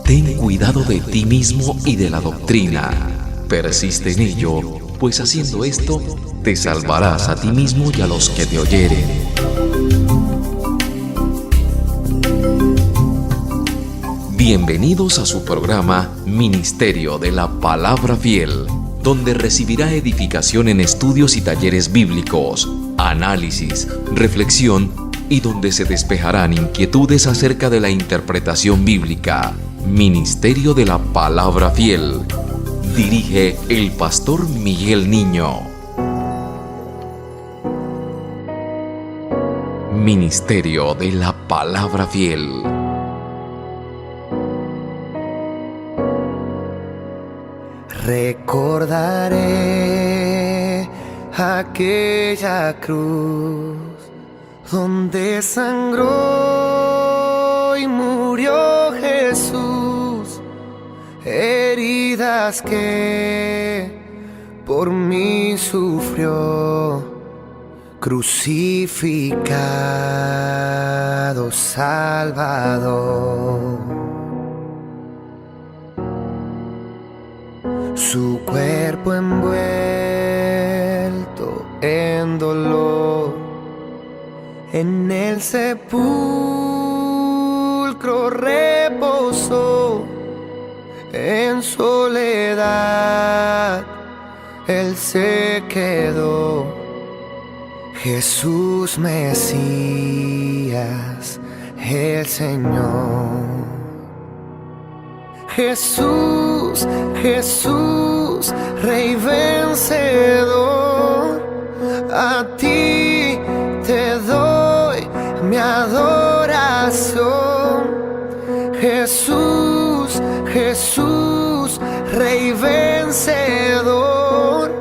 Ten cuidado de ti mismo y de la doctrina. Persiste en ello, pues haciendo esto, te salvarás a ti mismo y a los que te oyeren. Bienvenidos a su programa Ministerio de la Palabra Fiel, donde recibirá edificación en estudios y talleres bíblicos, análisis, reflexión y donde se despejarán inquietudes acerca de la interpretación bíblica. Ministerio de la Palabra Fiel. Dirige el pastor Miguel Niño. Ministerio de la Palabra Fiel. Recordaré aquella cruz donde sangró y murió Jesús, heridas que por mí sufrió, crucificado Salvador. Su cuerpo envuelto en dolor, en el sepulcro reposó, en soledad Él se quedó. Jesús Mesías, el Señor. Jesús, Jesús, Rey vencedor, a ti te doy mi adoración. Jesús, Jesús, Rey vencedor,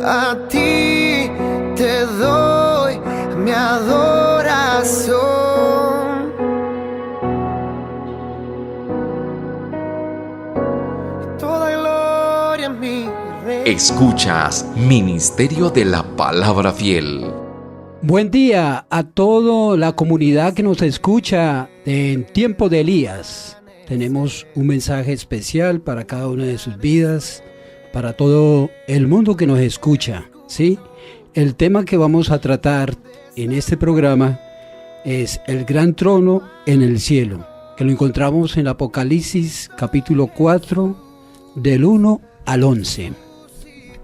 a ti te doy mi adoración. Escuchas Ministerio de la Palabra Fiel. Buen día a toda la comunidad que nos escucha en tiempo de Elías. Tenemos un mensaje especial para cada una de sus vidas, para todo el mundo que nos escucha, ¿sí? El tema que vamos a tratar en este programa es el gran trono en el cielo, que lo encontramos en Apocalipsis capítulo 4, del 1 al 11.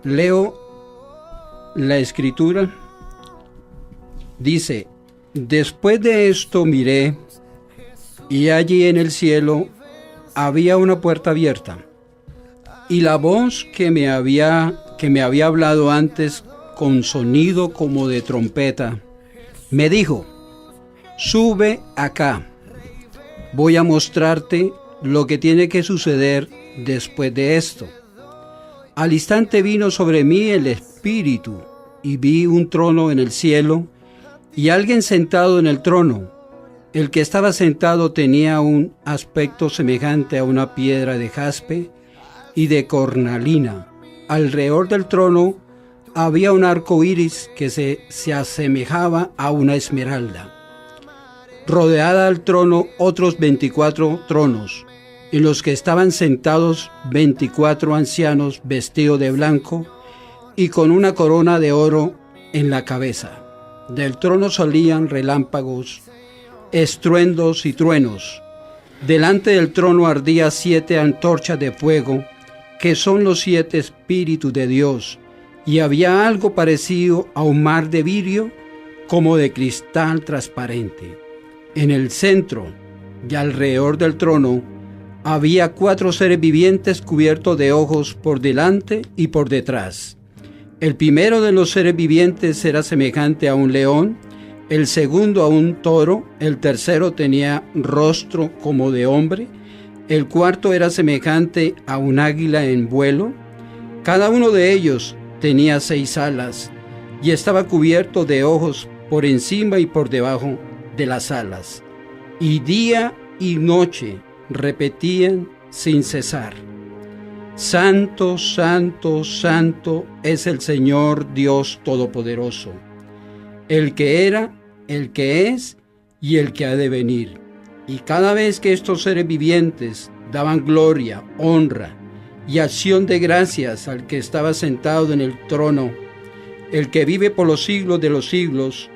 Leo la escritura. Dice: después de esto miré, y allí en el cielo había una puerta abierta, y la voz que me había hablado antes con sonido como de trompeta, me dijo: sube acá, voy a mostrarte lo que tiene que suceder después de esto. Al instante vino sobre mí el Espíritu, y vi un trono en el cielo, y alguien sentado en el trono. El que estaba sentado tenía un aspecto semejante a una piedra de jaspe y de cornalina. Alrededor del trono había un arco iris que se asemejaba a una esmeralda. Rodeada al trono otros 24 tronos, en los que estaban sentados 24 ancianos vestidos de blanco y con una corona de oro en la cabeza. Del trono salían relámpagos, estruendos y truenos. Delante del trono ardía 7 antorchas de fuego, que son los 7 espíritus de Dios, y había algo parecido a un mar de vidrio, como de cristal transparente. En el centro y alrededor del trono había 4 seres vivientes cubiertos de ojos por delante y por detrás. El primero de los seres vivientes era semejante a un león, el segundo a un toro, el tercero tenía rostro como de hombre, el cuarto era semejante a un águila en vuelo. Cada uno de ellos tenía 6 alas y estaba cubierto de ojos por encima y por debajo de las alas. Y día y noche repetían sin cesar: Santo, santo, santo es el Señor Dios Todopoderoso, el que era, el que es y el que ha de venir. Y cada vez que estos seres vivientes daban gloria, honra y acción de gracias al que estaba sentado en el trono, el que vive por los siglos de los siglos.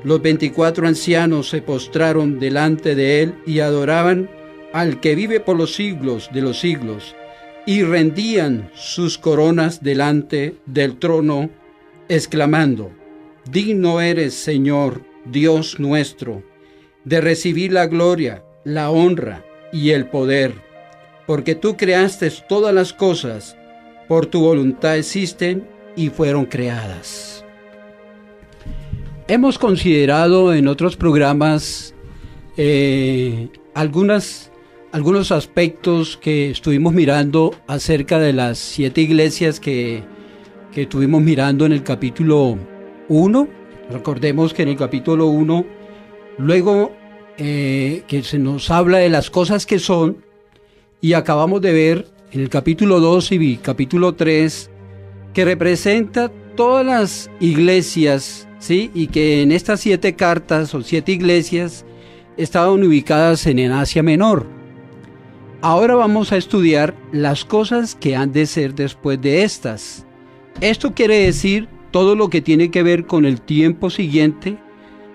Los 24 ancianos se postraron delante de él y adoraban al que vive por los siglos de los siglos, y rendían sus coronas delante del trono, exclamando: Digno eres, Señor, Dios nuestro, de recibir la gloria, la honra y el poder, porque tú creaste todas las cosas, por tu voluntad existen y fueron creadas. Hemos considerado en otros programas algunos aspectos que estuvimos mirando acerca de las 7 iglesias que estuvimos mirando en el capítulo 1. Recordemos que en el capítulo 1, luego que se nos habla de las cosas que son, y acabamos de ver en el capítulo 2 y capítulo 3 que representa todas las iglesias, ¿sí? Y que en estas 7 cartas o 7 iglesias estaban ubicadas en Asia Menor. Ahora vamos a estudiar las cosas que han de ser después de estas. Esto quiere decir todo lo que tiene que ver con el tiempo siguiente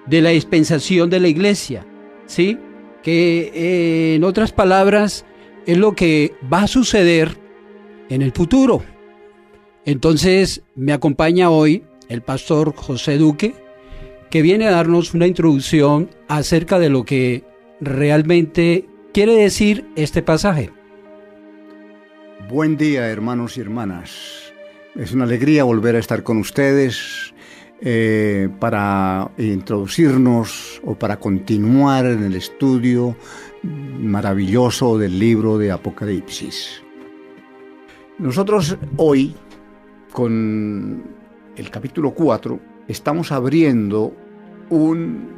de la dispensación de la iglesia, ¿sí? Que en otras palabras es lo que va a suceder en el futuro. Entonces me acompaña hoy el pastor José Duque, que viene a darnos una introducción acerca de lo que realmente quiere decir este pasaje. Buen día, hermanos y hermanas. Es una alegría volver a estar con ustedes para introducirnos o para continuar en el estudio maravilloso del libro de Apocalipsis. Nosotros hoy, con el capítulo 4, estamos abriendo un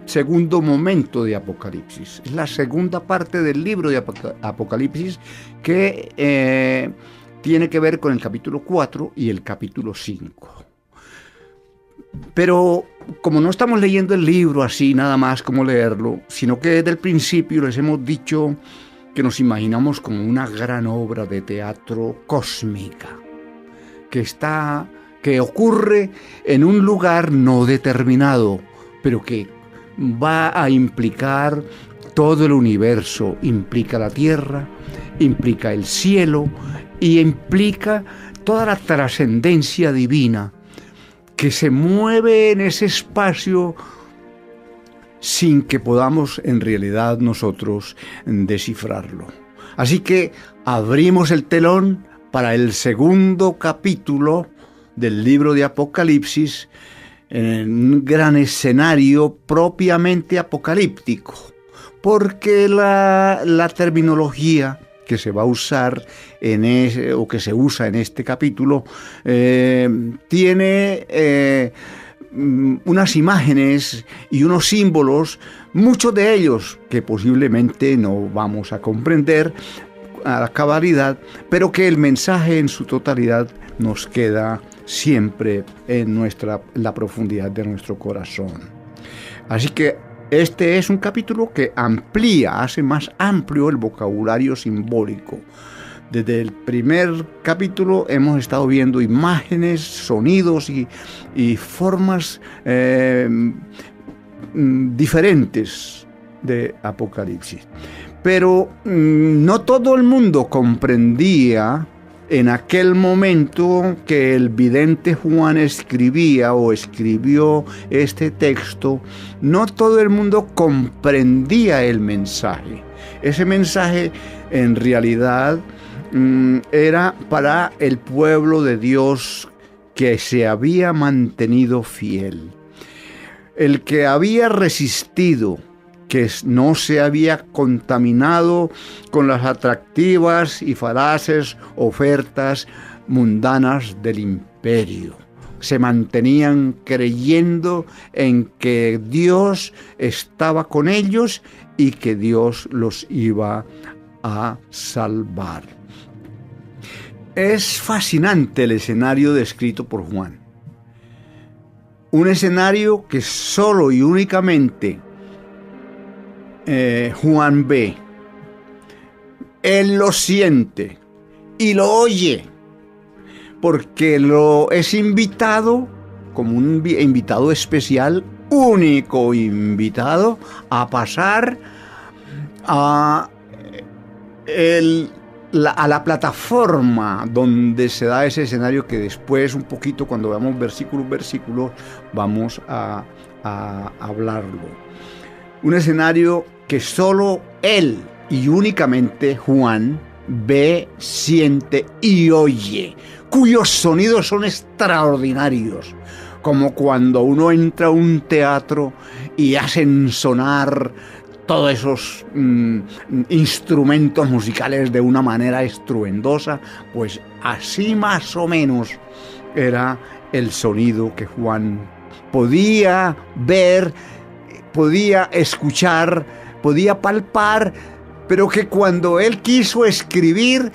segundo momento de Apocalipsis. Es la segunda parte del libro de Apocalipsis que tiene que ver con el capítulo 4 y el capítulo 5. Pero como no estamos leyendo el libro así nada más como leerlo, sino que desde el principio les hemos dicho que nos imaginamos como una gran obra de teatro cósmica que ocurre en un lugar no determinado, pero que va a implicar todo el universo, implica la tierra, implica el cielo y implica toda la trascendencia divina que se mueve en ese espacio sin que podamos en realidad nosotros descifrarlo. Así que abrimos el telón para el segundo capítulo del libro de Apocalipsis, en un gran escenario propiamente apocalíptico, porque la terminología que se va a usar o que se usa en este capítulo tiene unas imágenes y unos símbolos, muchos de ellos que posiblemente no vamos a comprender a la cabalidad, pero que el mensaje en su totalidad nos queda siempre en la profundidad de nuestro corazón. Así que este es un capítulo que hace más amplio el vocabulario simbólico. Desde el primer capítulo hemos estado viendo imágenes, sonidos y formas diferentes de Apocalipsis. Pero no todo el mundo comprendía en aquel momento que el vidente Juan escribió este texto. No todo el mundo comprendía el mensaje. Ese mensaje en realidad era para el pueblo de Dios que se había mantenido fiel, el que había resistido, que no se había contaminado con las atractivas y falaces ofertas mundanas del imperio. Se mantenían creyendo en que Dios estaba con ellos y que Dios los iba a salvar. Es fascinante el escenario descrito por Juan. Un escenario que solo y únicamente Juan ve. Él lo siente y lo oye, porque lo es invitado como un invitado especial, único invitado, a pasar a la plataforma donde se da ese escenario que después, un poquito, cuando veamos versículo, vamos a hablarlo. Un escenario que solo él y únicamente Juan ve, siente y oye, cuyos sonidos son extraordinarios, como cuando uno entra a un teatro y hacen sonar todos esos instrumentos musicales de una manera estruendosa. Pues así más o menos era el sonido que Juan podía ver, podía escuchar, podía palpar, pero que cuando él quiso escribir,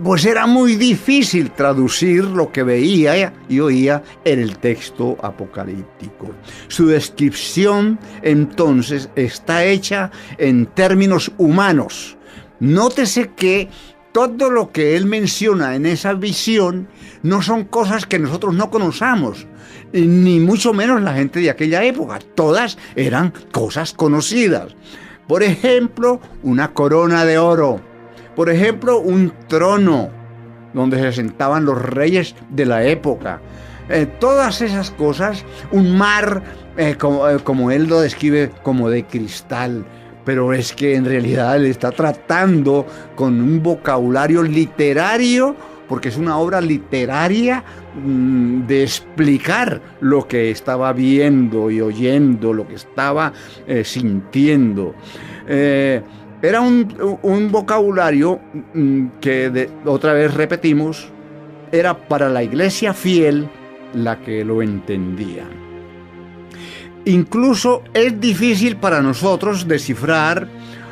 pues era muy difícil traducir lo que veía y oía en el texto apocalíptico. Su descripción, entonces, está hecha en términos humanos. Nótese que todo lo que él menciona en esa visión no son cosas que nosotros no conozcamos, ni mucho menos la gente de aquella época. Todas eran cosas conocidas. Por ejemplo, una corona de oro. Por ejemplo, un trono donde se sentaban los reyes de la época. Todas esas cosas, un mar, como él lo describe, como de cristal. Pero es que en realidad él está tratando con un vocabulario literario, porque es una obra literaria de explicar lo que estaba viendo y oyendo, lo que estaba sintiendo. Era un vocabulario que, otra vez repetimos, era para la iglesia fiel la que lo entendía. Incluso es difícil para nosotros descifrar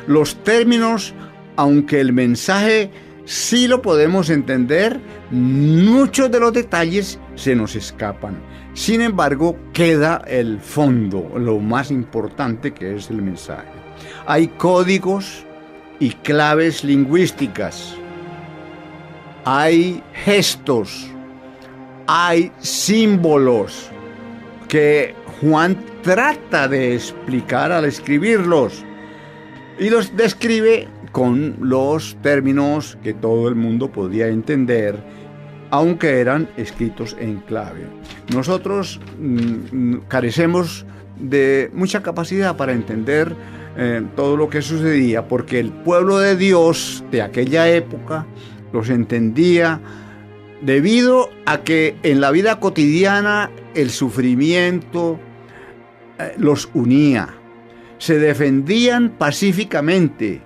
los términos, aunque el mensaje sí lo podemos entender, muchos de los detalles se nos escapan. Sin embargo, queda el fondo, lo más importante, que es el mensaje. Hay códigos y claves lingüísticas, hay gestos, hay símbolos que Juan trata de explicar al escribirlos y los describe con los términos que todo el mundo podía entender, aunque eran escritos en clave. Nosotros carecemos de mucha capacidad para entender todo lo que sucedía, porque el pueblo de Dios de aquella época los entendía debido a que en la vida cotidiana el sufrimiento los unía, se defendían pacíficamente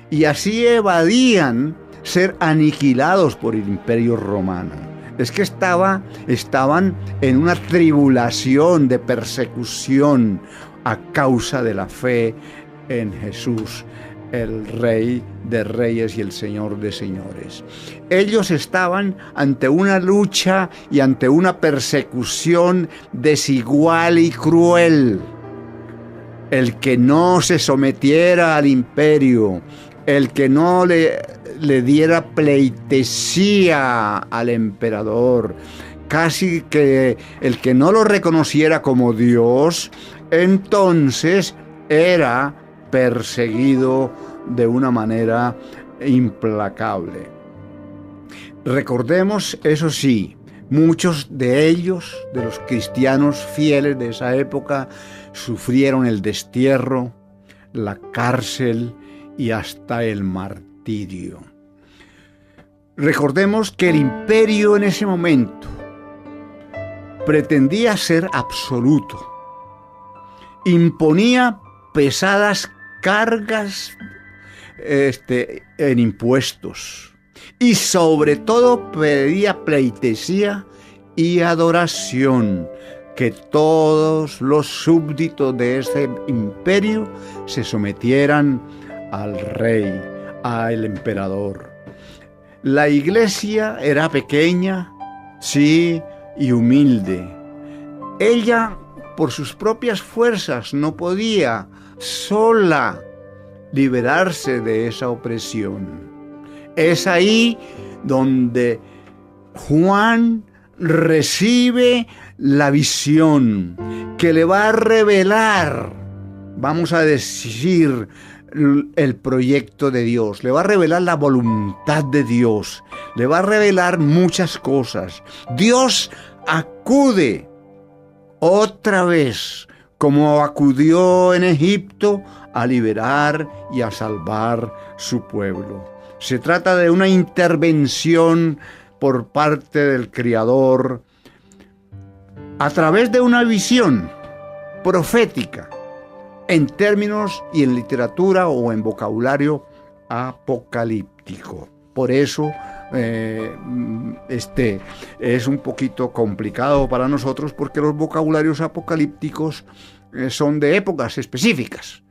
y así evadían ser aniquilados por el Imperio Romano. Es que estaban en una tribulación de persecución a causa de la fe en Jesús, el Rey de Reyes y el Señor de Señores. Ellos estaban ante una lucha y ante una persecución desigual y cruel. El que no se sometiera al imperio, el que no le diera pleitesía al emperador, casi que el que no lo reconociera como Dios, entonces era perseguido de una manera implacable. Recordemos, eso sí, muchos de ellos, de los cristianos fieles de esa época, sufrieron el destierro, la cárcel y hasta el martirio. Recordemos que el imperio en ese momento pretendía ser absoluto, imponía pesadas cargas en impuestos y sobre todo pedía pleitesía y adoración, que todos los súbditos de ese imperio se sometieran al rey, al emperador. La iglesia era pequeña, sí, y humilde. Ella, por sus propias fuerzas, no podía sola liberarse de esa opresión. Es ahí donde Juan recibe la visión que le va a revelar, vamos a decir, el proyecto de Dios, le va a revelar la voluntad de Dios, le va a revelar muchas cosas. Dios acude otra vez, como acudió en Egipto, a liberar y a salvar su pueblo. Se trata de una intervención por parte del Creador a través de una visión profética en términos y en literatura o en vocabulario apocalíptico. Por eso es un poquito complicado para nosotros, porque los vocabularios apocalípticos son de épocas específicas.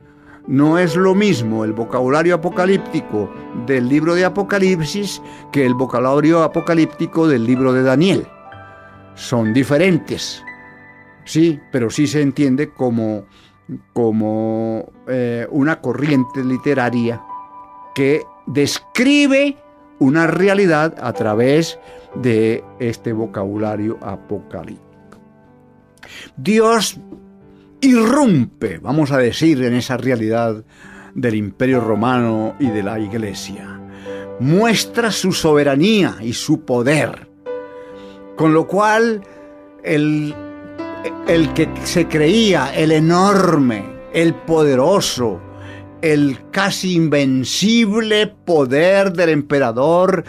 No es lo mismo el vocabulario apocalíptico del libro de Apocalipsis que el vocabulario apocalíptico del libro de Daniel. Son diferentes, sí, pero sí se entiende como una corriente literaria que describe una realidad a través de este vocabulario apocalíptico. Dios irrumpe, vamos a decir, en esa realidad del Imperio Romano y de la Iglesia. Muestra su soberanía y su poder, con lo cual el que se creía el enorme, el poderoso, el casi invencible poder del emperador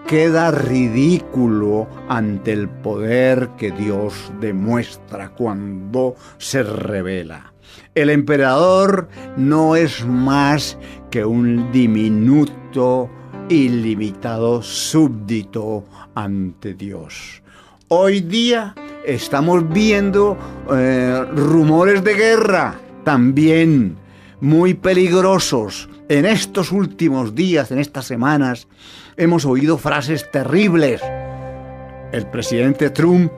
queda ridículo ante el poder que Dios demuestra cuando se revela. El emperador no es más que un diminuto, ilimitado súbdito ante Dios. Hoy día estamos viendo rumores de guerra también muy peligrosos. En estos últimos días, en estas semanas, hemos oído frases terribles. El presidente Trump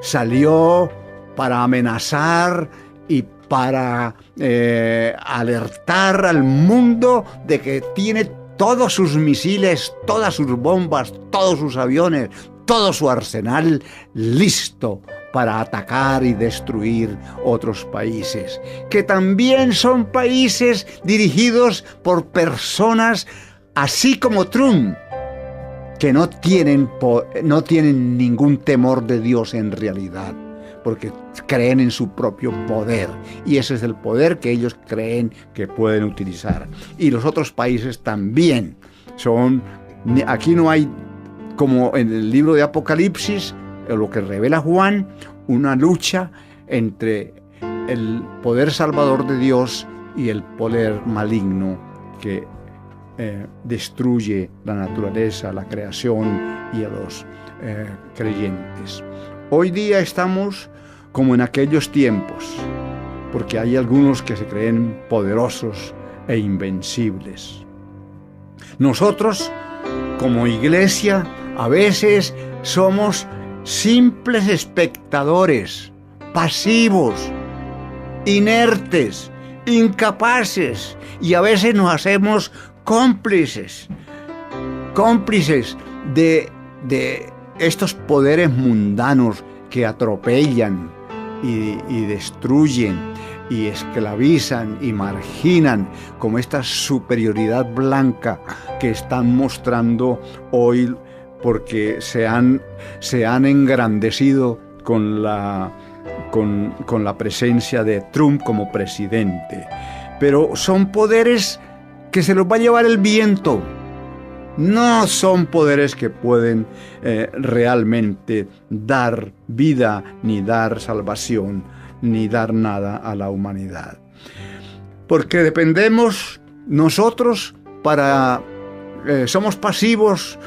salió para amenazar y para alertar al mundo de que tiene todos sus misiles, todas sus bombas, todos sus aviones, todo su arsenal listo para atacar y destruir otros países, que también son países dirigidos por personas así como Trump, que no tienen ningún temor de Dios en realidad, porque creen en su propio poder, y ese es el poder que ellos creen que pueden utilizar. Y los otros países también aquí no hay, como en el libro de Apocalipsis, lo que revela Juan, una lucha entre el poder salvador de Dios y el poder maligno que destruye la naturaleza, la creación y a los creyentes. Hoy día estamos como en aquellos tiempos, porque hay algunos que se creen poderosos e invencibles. Nosotros, como iglesia, a veces somos simples espectadores, pasivos, inertes, incapaces, y a veces nos hacemos cómplices de estos poderes mundanos que atropellan y destruyen y esclavizan y marginan, como esta superioridad blanca que están mostrando hoy, porque se han engrandecido con la presencia de Trump como presidente. Pero son poderes que se los va a llevar el viento. No son poderes que pueden realmente dar vida, ni dar salvación, ni dar nada a la humanidad. Porque dependemos nosotros somos pasivos,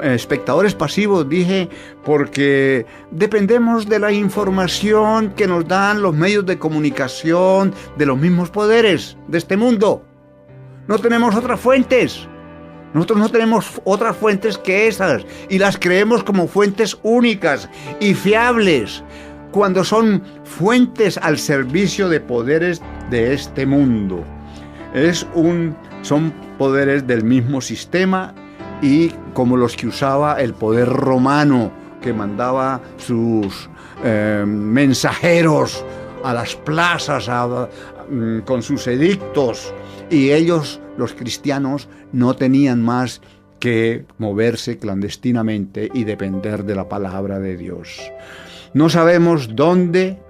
espectadores pasivos, dije, porque dependemos de la información que nos dan los medios de comunicación de los mismos poderes de este mundo. No tenemos otras fuentes. Nosotros no tenemos otras fuentes que esas, y las creemos como fuentes únicas y fiables, cuando son fuentes al servicio de poderes de este mundo. Son poderes del mismo sistema y como los que usaba el poder romano, que mandaba sus mensajeros a las plazas con sus edictos, y ellos, los cristianos, no tenían más que moverse clandestinamente y depender de la palabra de Dios. No sabemos dónde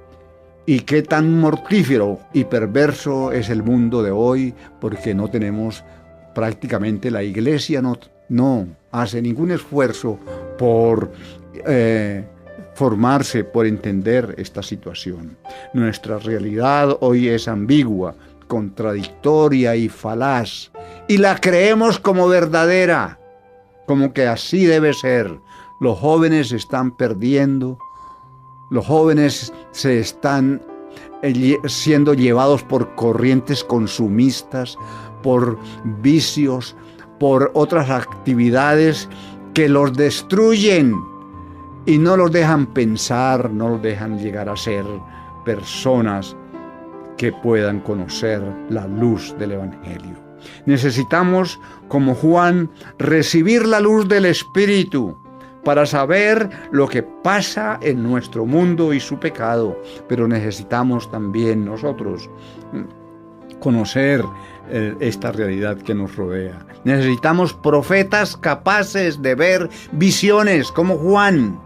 y qué tan mortífero y perverso es el mundo de hoy, porque no tenemos prácticamente, la iglesia no hace ningún esfuerzo por formarse, por entender esta situación. Nuestra realidad hoy es ambigua, contradictoria y falaz, y la creemos como verdadera, como que así debe ser. Los jóvenes se están perdiendo, los jóvenes se están siendo llevados por corrientes consumistas, por vicios, por otras actividades que los destruyen y no los dejan pensar, no los dejan llegar a ser personas que puedan conocer la luz del Evangelio. Necesitamos, como Juan, recibir la luz del Espíritu para saber lo que pasa en nuestro mundo y su pecado, pero necesitamos también nosotros conocer esta realidad que nos rodea. Necesitamos profetas capaces de ver visiones como Juan,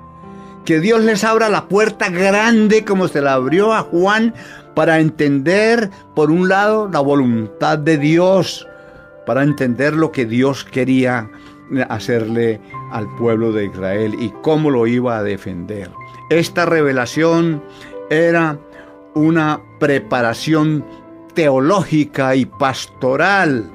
que Dios les abra la puerta grande como se la abrió a Juan, para entender, por un lado, la voluntad de Dios, para entender lo que Dios quería hacerle al pueblo de Israel y cómo lo iba a defender. Esta revelación era una preparación teológica y pastoral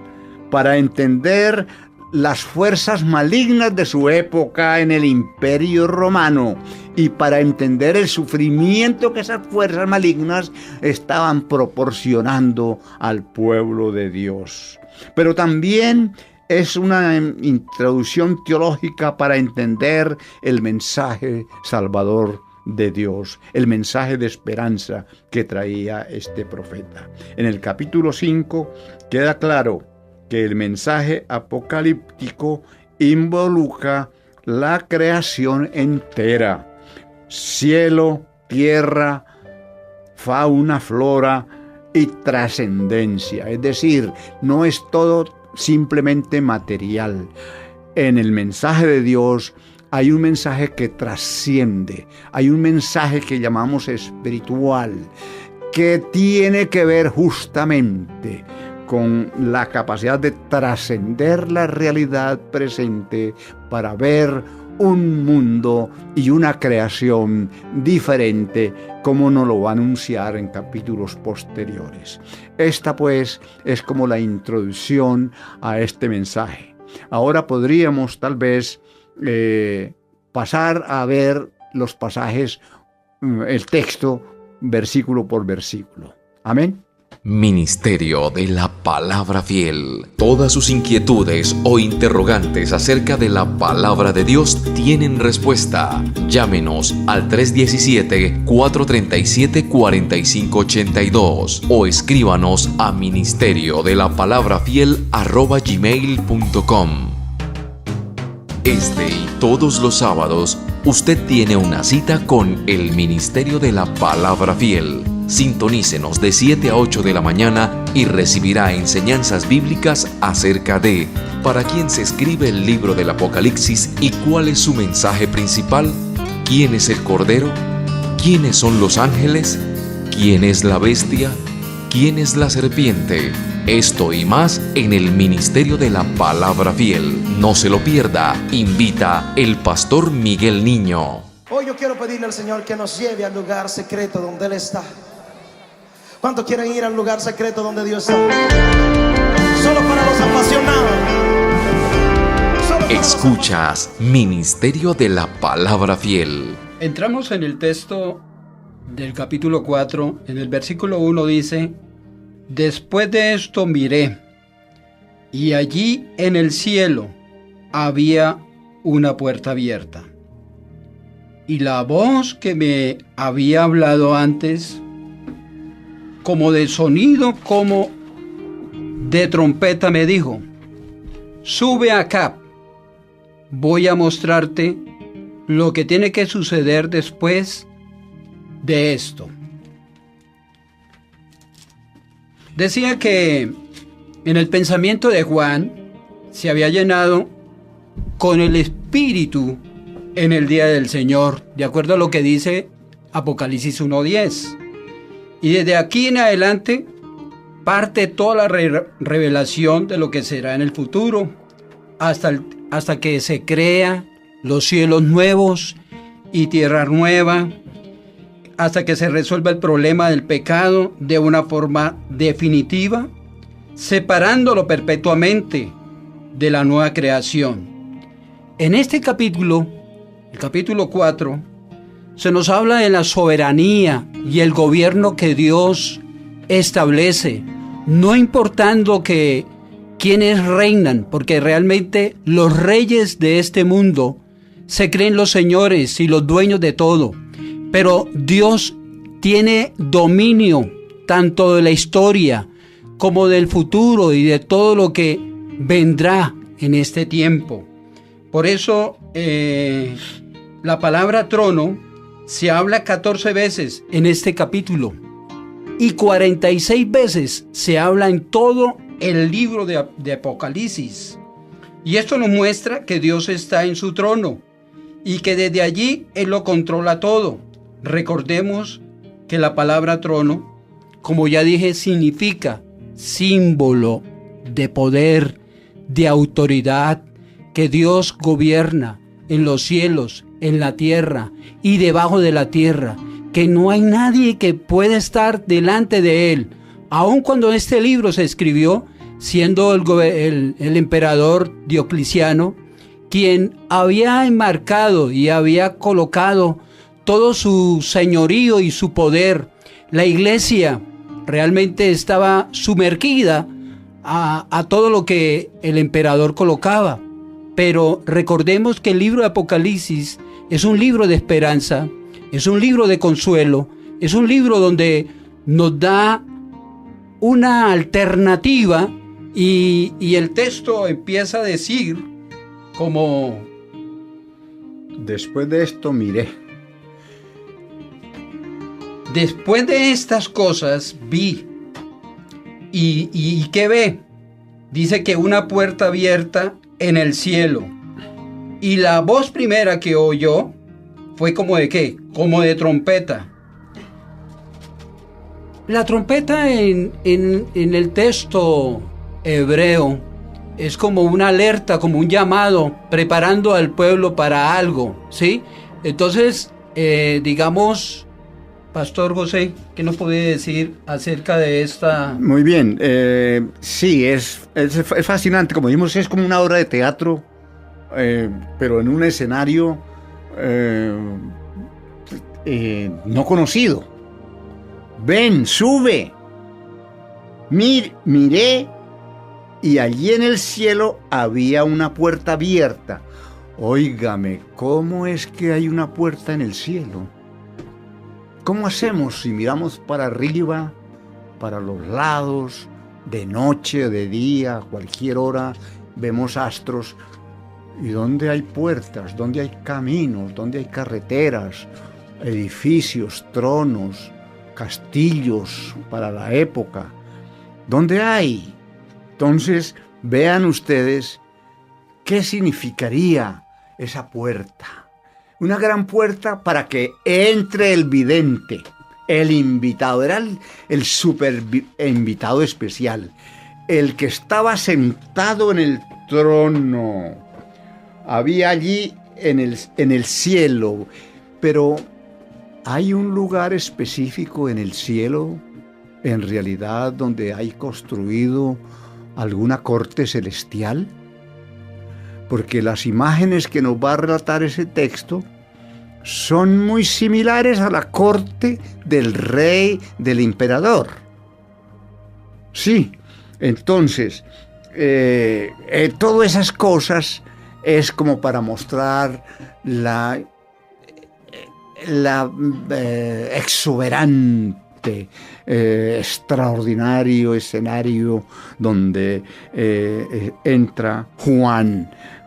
para entender las fuerzas malignas de su época en el Imperio Romano y para entender el sufrimiento que esas fuerzas malignas estaban proporcionando al pueblo de Dios. Pero también es una introducción teológica para entender el mensaje salvador de Dios, el mensaje de esperanza que traía este profeta. En el capítulo 5 queda claro que el mensaje apocalíptico involucra la creación entera: cielo, tierra, fauna, flora y trascendencia. Es decir, no es todo simplemente material. En el mensaje de Dios hay un mensaje que trasciende, hay un mensaje que llamamos espiritual, que tiene que ver justamente con la capacidad de trascender la realidad presente para ver un mundo y una creación diferente, como nos lo va a anunciar en capítulos posteriores. Esta pues es como la introducción a este mensaje. Ahora podríamos tal vez pasar a ver los pasajes, el texto, versículo por versículo. Amén. Ministerio de la Palabra Fiel. Todas sus inquietudes o interrogantes acerca de la Palabra de Dios tienen respuesta. Llámenos al 317-437-4582 o escríbanos a ministeriodelaPalabraFiel@gmail.com. Este y todos los sábados, usted tiene una cita con el Ministerio de la Palabra Fiel. Sintonícenos de 7 a 8 de la mañana y recibirá enseñanzas bíblicas acerca de para quién se escribe el libro del Apocalipsis y cuál es su mensaje principal, quién es el Cordero, quiénes son los ángeles, quién es la bestia, quién es la serpiente. Esto y más en el Ministerio de la Palabra Fiel. No se lo pierda. Invita el pastor Miguel Niño. Hoy yo quiero pedirle al Señor que nos lleve al lugar secreto donde Él está. ¿Cuántos quieren ir al lugar secreto donde Dios está? Solo para los apasionados. Escuchas Ministerio de la Palabra Fiel. Entramos en el texto del capítulo 4. En el versículo 1 dice: después de esto miré, y allí en el cielo había una puerta abierta. Y la voz que me había hablado antes, como de sonido, como de trompeta, me dijo: sube acá, voy a mostrarte lo que tiene que suceder después de esto. Decía que en el pensamiento de Juan se había llenado con el Espíritu en el día del Señor, de acuerdo a lo que dice Apocalipsis 1:10. Y desde aquí en adelante parte toda la revelación de lo que será en el futuro, hasta que se crea los cielos nuevos y tierra nueva, hasta que se resuelva el problema del pecado de una forma definitiva, separándolo perpetuamente de la nueva creación. En este capítulo, el capítulo 4, se nos habla de la soberanía y el gobierno que Dios establece, no importando quiénes reinan, porque realmente los reyes de este mundo se creen los señores y los dueños de todo, pero Dios tiene dominio tanto de la historia como del futuro y de todo lo que vendrá en este tiempo. Por eso la palabra trono se habla 14 veces en este capítulo y 46 veces se habla en todo el libro de Apocalipsis. Y esto nos muestra que Dios está en su trono y que desde allí Él lo controla todo. Recordemos que la palabra trono, como ya dije, significa símbolo de poder, de autoridad, que Dios gobierna en los cielos, en la tierra y debajo de la tierra, que no hay nadie que pueda estar delante de Él. Aun cuando este libro se escribió, siendo el emperador Diocleciano, quien había enmarcado y había colocado todo su señorío y su poder, la iglesia realmente estaba sumergida a todo lo que el emperador colocaba. Pero recordemos que el libro de Apocalipsis es un libro de esperanza, es un libro de consuelo, es un libro donde nos da una alternativa y el texto empieza a decir como: después de esto miré. Después de estas cosas vi. ¿Y qué ve? Dice que una puerta abierta en el cielo. Y la voz primera que oyó fue como de ¿qué? Como de trompeta. La trompeta en el texto hebreo es como una alerta, como un llamado, preparando al pueblo para algo, ¿sí? Entonces, digamos, Pastor José, ¿qué nos puede decir acerca de esta? Muy bien, sí, es fascinante. Como vimos, es como una obra de teatro, pero en un escenario no conocido. Ven, sube. Miré y allí en el cielo había una puerta abierta. Óigame, ¿cómo es que hay una puerta en el cielo? ¿Cómo hacemos si miramos para arriba, para los lados, de noche, de día, a cualquier hora, vemos astros? ¿Y dónde hay puertas? ¿Dónde hay caminos? ¿Dónde hay carreteras? Edificios, tronos, castillos para la época. ¿Dónde hay? Entonces, vean ustedes qué significaría esa puerta. Una gran puerta para que entre el vidente, el invitado. Era el super invitado especial, el que estaba sentado en el trono. Había allí en el cielo, pero ¿hay un lugar específico en el cielo, en realidad, donde hay construido alguna corte celestial? Porque las imágenes que nos va a relatar ese texto son muy similares a la corte del rey, del emperador. Sí, entonces, todas esas cosas es como para mostrar la exuberante extraordinario escenario donde entra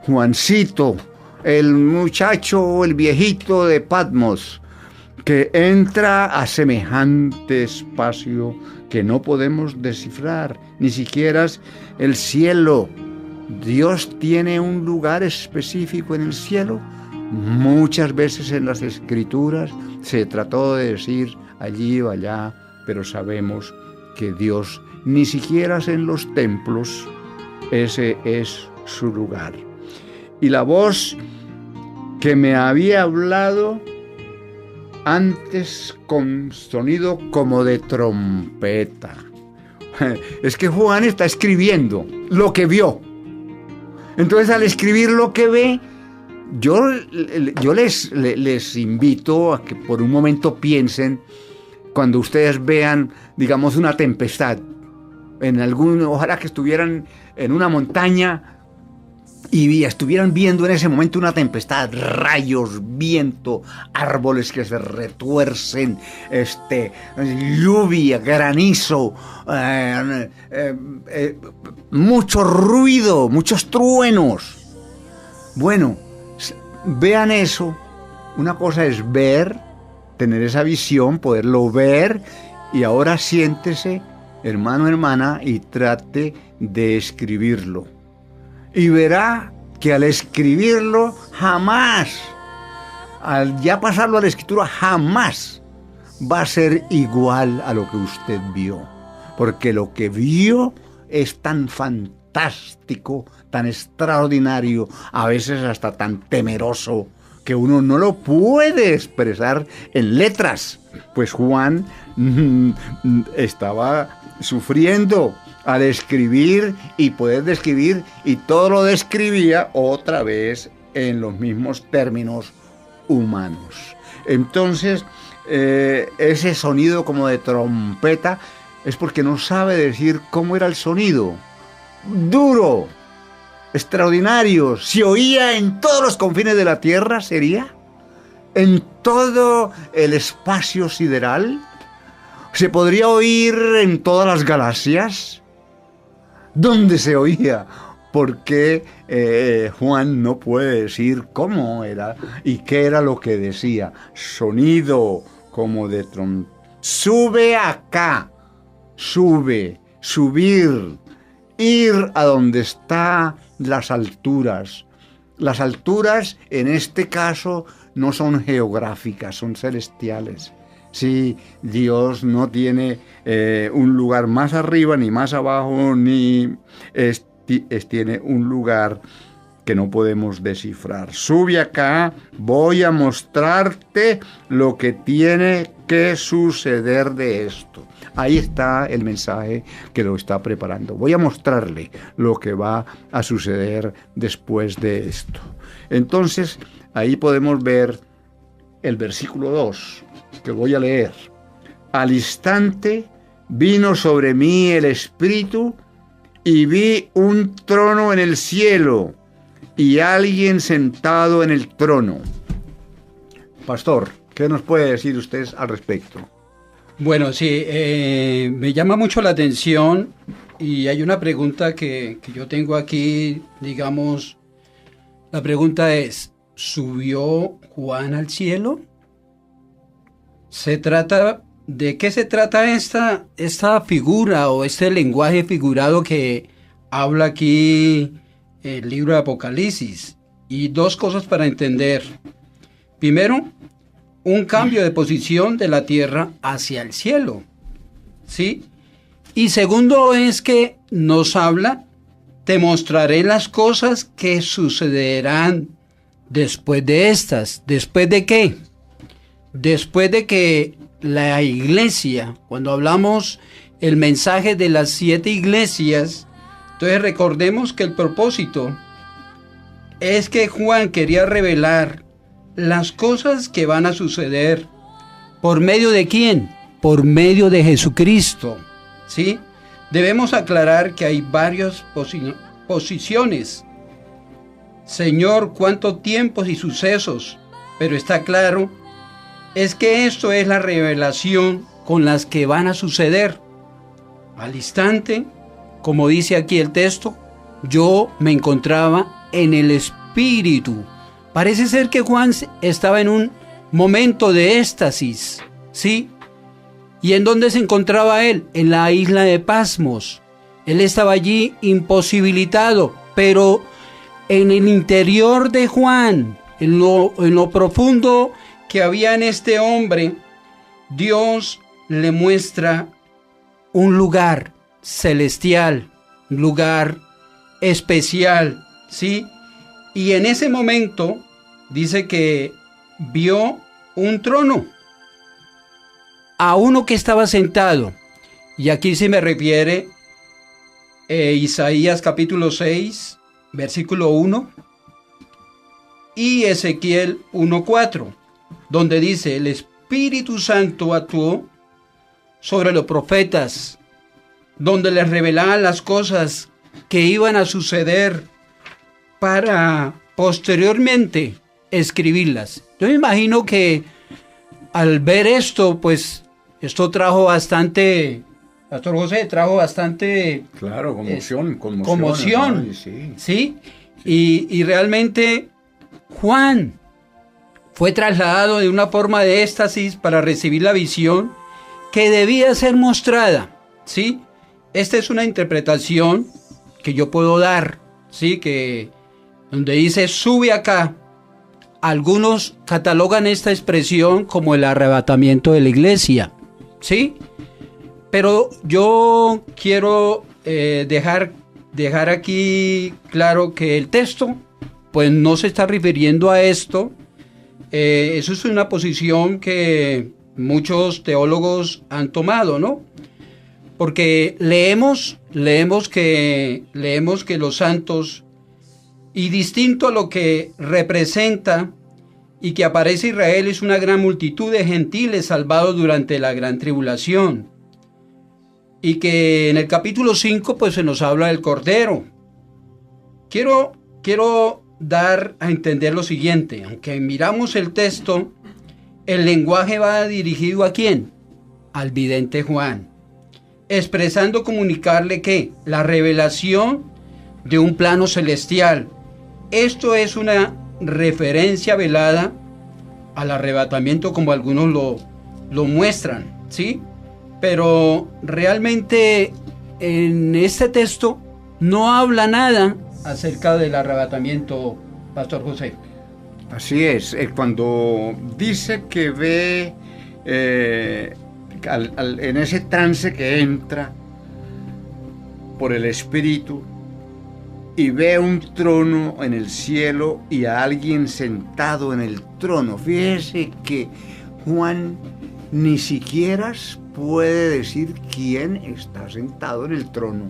Juancito, el muchacho, el viejito de Patmos, que entra a semejante espacio que no podemos descifrar, ni siquiera el cielo. Dios tiene un lugar específico en el cielo. Muchas veces en las Escrituras se trató de decir allí o allá, pero sabemos que Dios ni siquiera en los templos, ese es su lugar. Y la voz que me había hablado antes con sonido como de trompeta. Es que Juan está escribiendo lo que vio. Entonces, al escribir lo que ve, yo les invito a que por un momento piensen cuando ustedes vean, digamos, una tempestad. Ojalá que estuvieran en una montaña y estuvieran viendo en ese momento una tempestad, rayos, viento, árboles que se retuercen, lluvia, granizo, mucho ruido, muchos truenos. Bueno, vean eso. Una cosa es ver, tener esa visión, poderlo ver, y ahora siéntese, hermano, hermana, y trate de escribirlo. Y verá que al escribirlo jamás, al ya pasarlo a la escritura, jamás va a ser igual a lo que usted vio. Porque lo que vio es tan fantástico, tan extraordinario, a veces hasta tan temeroso, que uno no lo puede expresar en letras. Pues Juan estaba sufriendo al escribir y poder describir, y todo lo describía otra vez en los mismos términos humanos. Entonces, ese sonido como de trompeta es porque no sabe decir cómo era el sonido. Duro, extraordinario, se oía en todos los confines de la tierra, sería en todo el espacio sideral, se podría oír en todas las galaxias. ¿Dónde se oía? Porque Juan no puede decir cómo era y qué era lo que decía. Sonido como de trompeta. Sube acá, sube, subir, ir a donde están las alturas. Las alturas en este caso no son geográficas, son celestiales. Sí, Dios no tiene un lugar más arriba ni más abajo, ni tiene un lugar que no podemos descifrar. Sube acá, voy a mostrarte lo que tiene que suceder de esto. Ahí está el mensaje que lo está preparando. Voy a mostrarle lo que va a suceder después de esto. Entonces, ahí podemos ver el versículo 2. Que voy a leer. Al instante vino sobre mí el Espíritu y vi un trono en el cielo y alguien sentado en el trono. Pastor, ¿qué nos puede decir usted al respecto? Bueno, sí, me llama mucho la atención y hay una pregunta que yo tengo aquí, digamos, la pregunta es, ¿subió Juan al cielo? ¿De qué se trata esta figura o este lenguaje figurado que habla aquí el libro de Apocalipsis? Y dos cosas para entender. Primero, un cambio de posición de la tierra hacia el cielo, ¿sí? Y segundo es que nos habla, te mostraré las cosas que sucederán después de estas. ¿Después de qué? Después de que la iglesia, cuando hablamos el mensaje de las 7 iglesias, entonces recordemos que el propósito es que Juan quería revelar las cosas que van a suceder. ¿Por medio de quién? Por medio de Jesucristo, ¿sí? Debemos aclarar que hay varias posiciones. Señor, ¿cuántos tiempos y sucesos? Pero está claro, es que esto es la revelación con las que van a suceder. Al instante, como dice aquí el texto, yo me encontraba en el Espíritu. Parece ser que Juan estaba en un momento de éxtasis, ¿sí? ¿Y en dónde se encontraba él? En la isla de Patmos. Él estaba allí imposibilitado, pero en el interior de Juan, en lo profundo que había en este hombre, Dios le muestra un lugar celestial, un lugar especial, ¿sí? Y en ese momento dice que vio un trono, a uno que estaba sentado, y aquí se me refiere Isaías capítulo 6, versículo 1, y Ezequiel 1:4, donde dice: el Espíritu Santo actuó sobre los profetas, donde les revelaban las cosas que iban a suceder para posteriormente escribirlas. Yo me imagino que al ver esto, pues esto trajo bastante, Pastor José, trajo bastante Claro, conmoción. conmoción, ¿sí? Y realmente Juan fue trasladado de una forma de éxtasis para recibir la visión que debía ser mostrada, ¿sí? Esta es una interpretación que yo puedo dar, ¿sí? Que donde dice sube acá, algunos catalogan esta expresión como el arrebatamiento de la iglesia, ¿sí? Pero yo quiero dejar aquí claro que el texto pues no se está refiriendo a esto. Eso es una posición que muchos teólogos han tomado, ¿no? Porque leemos que los santos, y distinto a lo que representa y que aparece Israel, es una gran multitud de gentiles salvados durante la gran tribulación. Y que en el capítulo 5 pues se nos habla del Cordero. Quiero dar a entender lo siguiente: aunque miramos el texto, el lenguaje va dirigido ¿a quién? Al vidente Juan, expresando comunicarle que la revelación de un plano celestial. Esto es una referencia velada al arrebatamiento, como algunos lo muestran, ¿sí? Pero realmente en este texto no habla nada acerca del arrebatamiento, Pastor José. Así es, cuando dice que ve en ese trance que entra por el Espíritu y ve un trono en el cielo y a alguien sentado en el trono. Fíjese que Juan ni siquiera puede decir quién está sentado en el trono.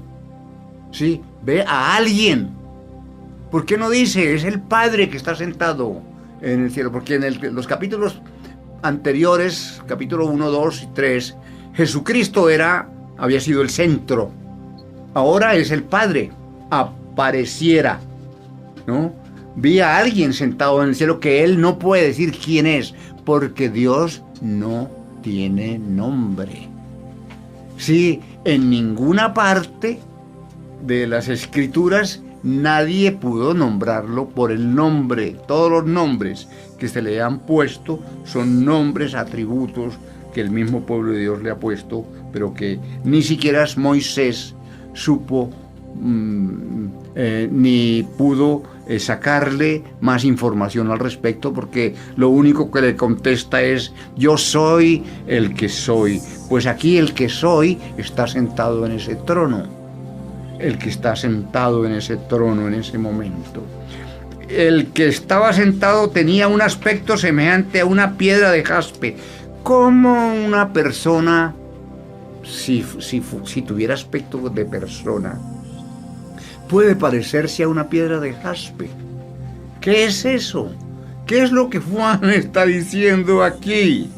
Sí, ve a alguien. ¿Por qué no dice es el Padre que está sentado en el cielo? Porque en los capítulos anteriores, capítulo 1, 2 y 3, Jesucristo había sido el centro. Ahora es el Padre. Apareciera, ¿no? Vi a alguien sentado en el cielo que él no puede decir quién es, porque Dios no tiene nombre. Sí, en ninguna parte de las Escrituras nadie pudo nombrarlo por el nombre. Todos los nombres que se le han puesto son nombres, atributos que el mismo pueblo de Dios le ha puesto, pero que ni siquiera Moisés supo ni pudo sacarle más información al respecto, porque lo único que le contesta es yo soy el que soy. Pues aquí el que soy está sentado en ese trono, el que está sentado en ese trono en ese momento. El que estaba sentado tenía un aspecto semejante a una piedra de jaspe. Como una persona, si tuviera aspecto de persona, puede parecerse a una piedra de jaspe. ¿Qué es eso? ¿Qué es lo que Juan está diciendo aquí?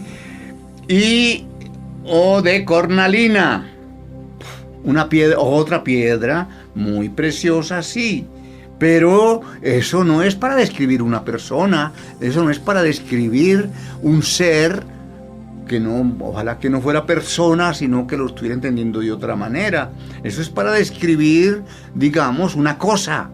O de cornalina, una piedra, otra piedra muy preciosa, sí, pero eso no es para describir una persona, eso no es para describir un ser que no, ojalá que no fuera persona, sino que lo estuviera entendiendo de otra manera. Eso es para describir, digamos, una cosa,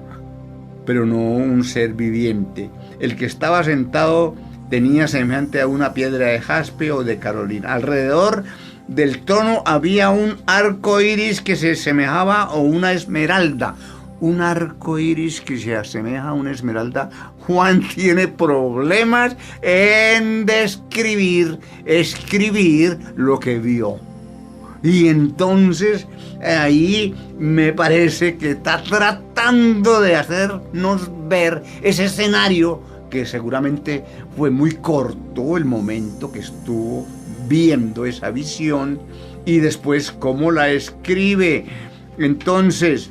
pero no un ser viviente. El que estaba sentado tenía semejante a una piedra de jaspe o de carolina. Alrededor del trono había un arco iris que se asemejaba a una esmeralda. Un arco iris que se asemeja a una esmeralda. Juan tiene problemas en escribir lo que vio. Y entonces ahí me parece que está tratando de hacernos ver ese escenario que seguramente fue muy corto el momento que estuvo viendo esa visión y después cómo la escribe. Entonces,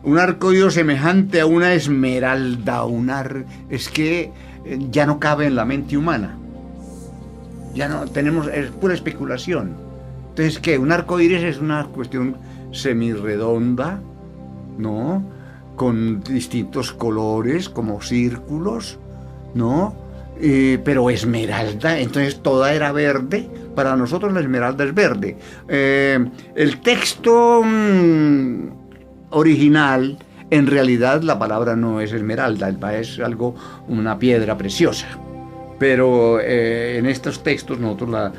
un arcoíris semejante a una esmeralda, es que ya no cabe en la mente humana. Ya no tenemos, es pura especulación. Entonces, ¿qué? Un arcoíris es una cuestión semirredonda, ¿no? Con distintos colores, como círculos, ¿no? Pero esmeralda, entonces toda era verde. Para nosotros la esmeralda es verde. El texto original, en realidad la palabra no es esmeralda, es algo, una piedra preciosa. Pero en estos textos nosotros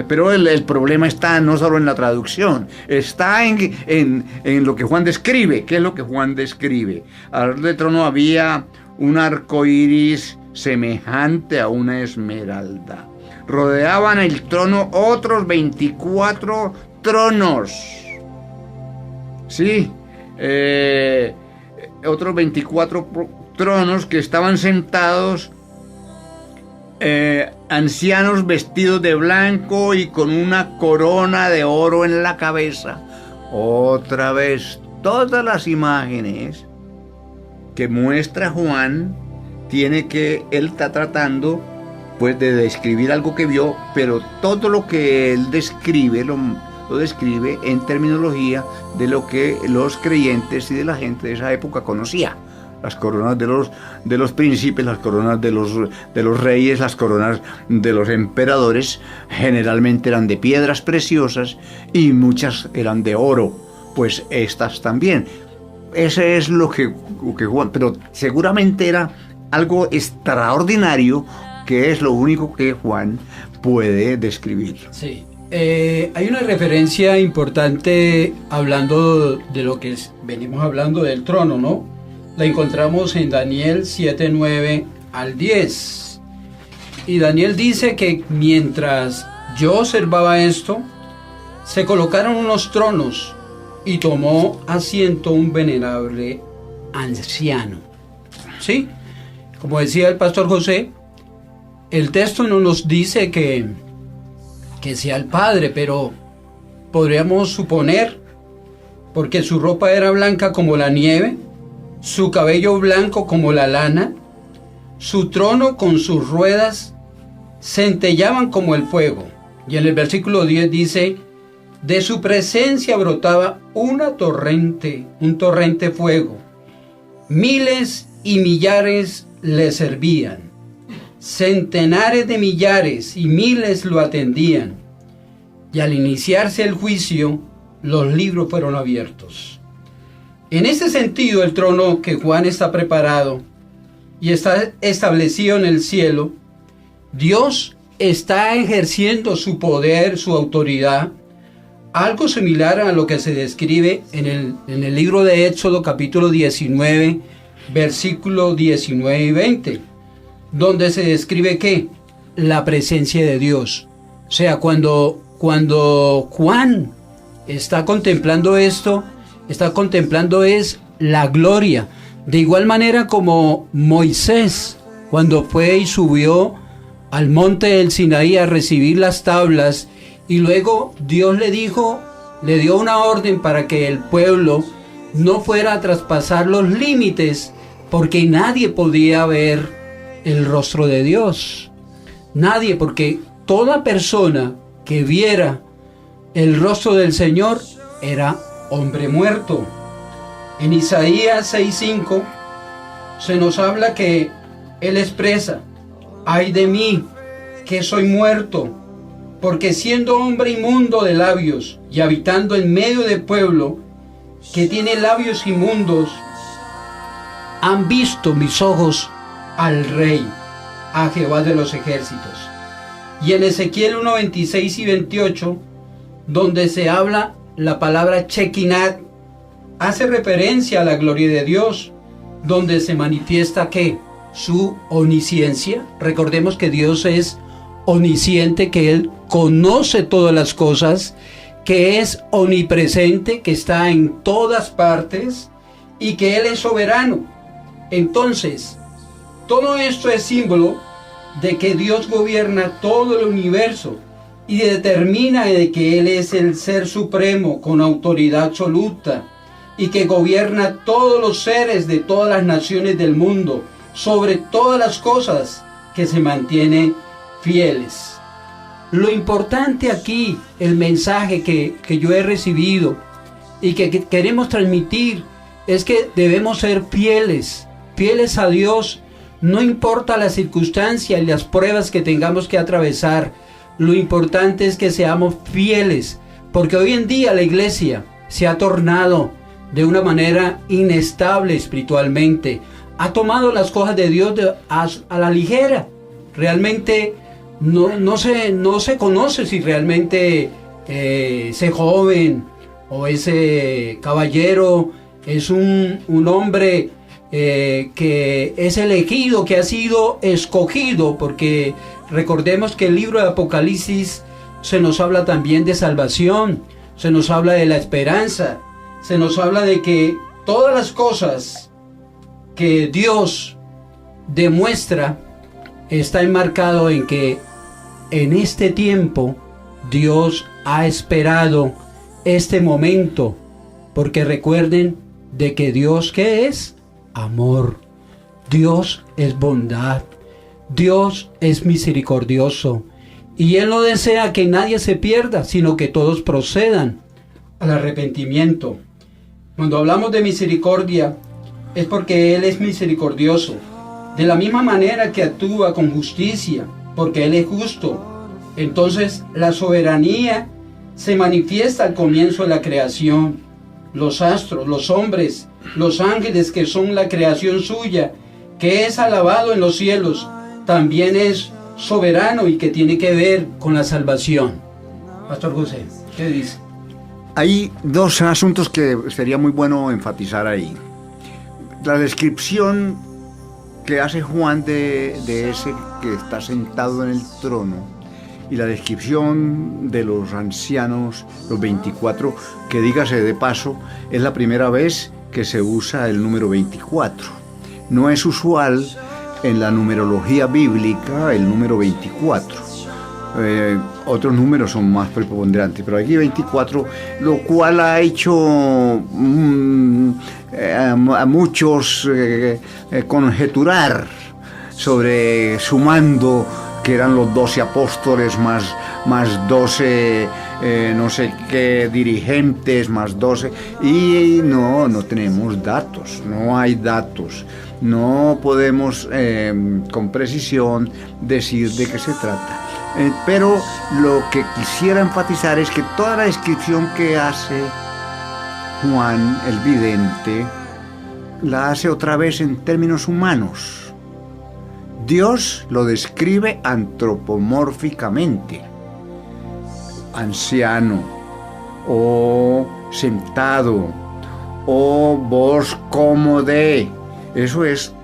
pero el problema está no solo en la traducción, está en lo que Juan describe. ¿Qué es lo que Juan describe? Alrededor del trono había un arco iris semejante a una esmeralda. Rodeaban el trono otros 24 tronos. Sí, otros 24 tronos que estaban sentados, ancianos vestidos de blanco y con una corona de oro en la cabeza. Otra vez, todas las imágenes que muestra Juan, él está tratando pues de describir algo que vio, pero todo lo que él describe, lo describe en terminología de lo que los creyentes y de la gente de esa época conocía. Las coronas de los príncipes, las coronas de los reyes, las coronas de los emperadores, generalmente eran de piedras preciosas y muchas eran de oro, pues estas también. Ese es lo que Juan, pero seguramente era algo extraordinario, que es lo único que Juan puede describir. Sí. Hay una referencia importante hablando de lo que venimos hablando del trono, ¿no? La encontramos en Daniel 7:9 al 10. Y Daniel dice que mientras yo observaba esto, se colocaron unos tronos y tomó asiento un venerable anciano. ¿Sí? Como decía el pastor José, el texto no nos dice que sea el Padre, pero podríamos suponer, porque su ropa era blanca como la nieve, su cabello blanco como la lana, su trono con sus ruedas centellaban como el fuego. Y en el versículo 10 dice, de su presencia brotaba un torrente fuego. Miles y millares le servían. Centenares de millares y miles lo atendían. Y al iniciarse el juicio, los libros fueron abiertos. En este sentido, el trono que Juan está preparado y está establecido en el cielo, Dios está ejerciendo su poder, su autoridad, algo similar a lo que se describe en el libro de Éxodo capítulo 19, versículos 19 y 20, donde se describe ¿qué? La presencia de Dios. O sea, cuando Juan está contemplando esto, está contemplando es la gloria. De igual manera como Moisés, cuando fue y subió al monte del Sinaí a recibir las tablas, y luego Dios le dio una orden para que el pueblo no fuera a traspasar los límites, porque nadie podía ver el rostro de Dios. Nadie, porque toda persona que viera el rostro del Señor era hombre muerto. En Isaías 6:5 se nos habla que Él expresa, ay de mí, que soy muerto, porque siendo hombre inmundo de labios y habitando en medio de pueblo que tiene labios inmundos, han visto mis ojos al Rey, a Jehová de los ejércitos. Y en Ezequiel 1, 26 y 28, donde se habla la palabra Shekinah, hace referencia a la gloria de Dios, donde se manifiesta que su omnisciencia. Recordemos que Dios es omnisciente, que Él conoce todas las cosas, que es omnipresente, que está en todas partes y que Él es soberano. Entonces, todo esto es símbolo de que Dios gobierna todo el universo y determina de que Él es el ser supremo con autoridad absoluta y que gobierna todos los seres de todas las naciones del mundo, sobre todas las cosas, que se mantienen fieles. Lo importante aquí, el mensaje que yo he recibido y que queremos transmitir, es que debemos ser fieles a Dios, no importa la circunstancia y las pruebas que tengamos que atravesar. Lo importante es que seamos fieles, porque hoy en día la iglesia se ha tornado de una manera inestable espiritualmente. Ha tomado las cosas de Dios a la ligera. Realmente no se conoce si realmente ese joven o ese caballero es un hombre que es elegido, que ha sido escogido, porque recordemos que el libro de Apocalipsis se nos habla también de salvación, se nos habla de la esperanza, se nos habla de que todas las cosas que Dios demuestra está enmarcado en que en este tiempo Dios ha esperado este momento, porque recuerden de que Dios, ¿qué es? Amor. Dios es bondad. Dios es misericordioso. Y Él no desea que nadie se pierda, sino que todos procedan al arrepentimiento. Cuando hablamos de misericordia, es porque Él es misericordioso. De la misma manera que actúa con justicia, porque Él es justo. Entonces, la soberanía se manifiesta al comienzo de la creación. Los astros, los hombres, los ángeles, que son la creación suya, que es alabado en los cielos, también es soberano y que tiene que ver con la salvación. Pastor José, ¿qué dice? Hay dos asuntos que sería muy bueno enfatizar ahí. La descripción que hace Juan de ese que está sentado en el trono, y la descripción de los ancianos, los 24, que dígase de paso, es la primera vez que se usa el número 24. No es usual en la numerología bíblica el número 24. Otros números son más preponderantes, pero aquí 24, lo cual ha hecho a muchos conjeturar sobre su mando, que eran los 12 apóstoles más 12 no sé qué dirigentes, más 12, y no tenemos datos, no hay datos, no podemos con precisión decir de qué se trata. Pero lo que quisiera enfatizar es que toda la descripción que hace Juan el vidente la hace otra vez en términos humanos. Dios lo describe antropomórficamente, anciano, o sentado, o voz como de. Eso es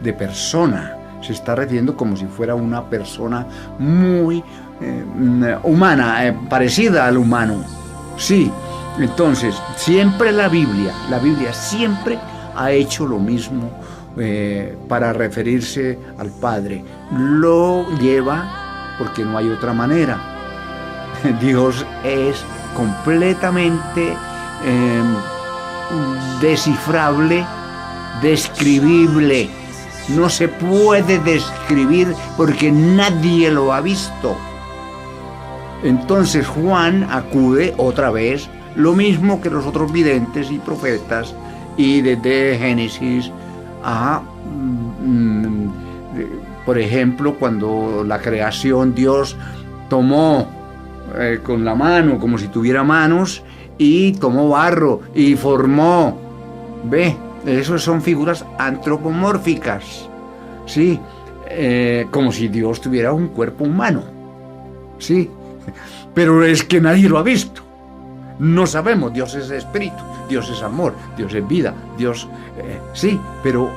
de persona, se está refiriendo como si fuera una persona muy humana, parecida al humano. Sí, entonces, siempre la Biblia siempre ha hecho lo mismo. Para referirse al Padre, lo lleva porque no hay otra manera. Dios es completamente descifrable, describible. No se puede describir porque nadie lo ha visto. Entonces Juan acude otra vez, lo mismo que los otros videntes y profetas, y desde Génesis por ejemplo, cuando la creación, Dios tomó con la mano, como si tuviera manos, y tomó barro y formó. Ve, eso son figuras antropomórficas, ¿sí? Como si Dios tuviera un cuerpo humano, ¿sí? Pero es que nadie lo ha visto. No sabemos, Dios es espíritu, Dios es amor, Dios es vida, Dios, sí, pero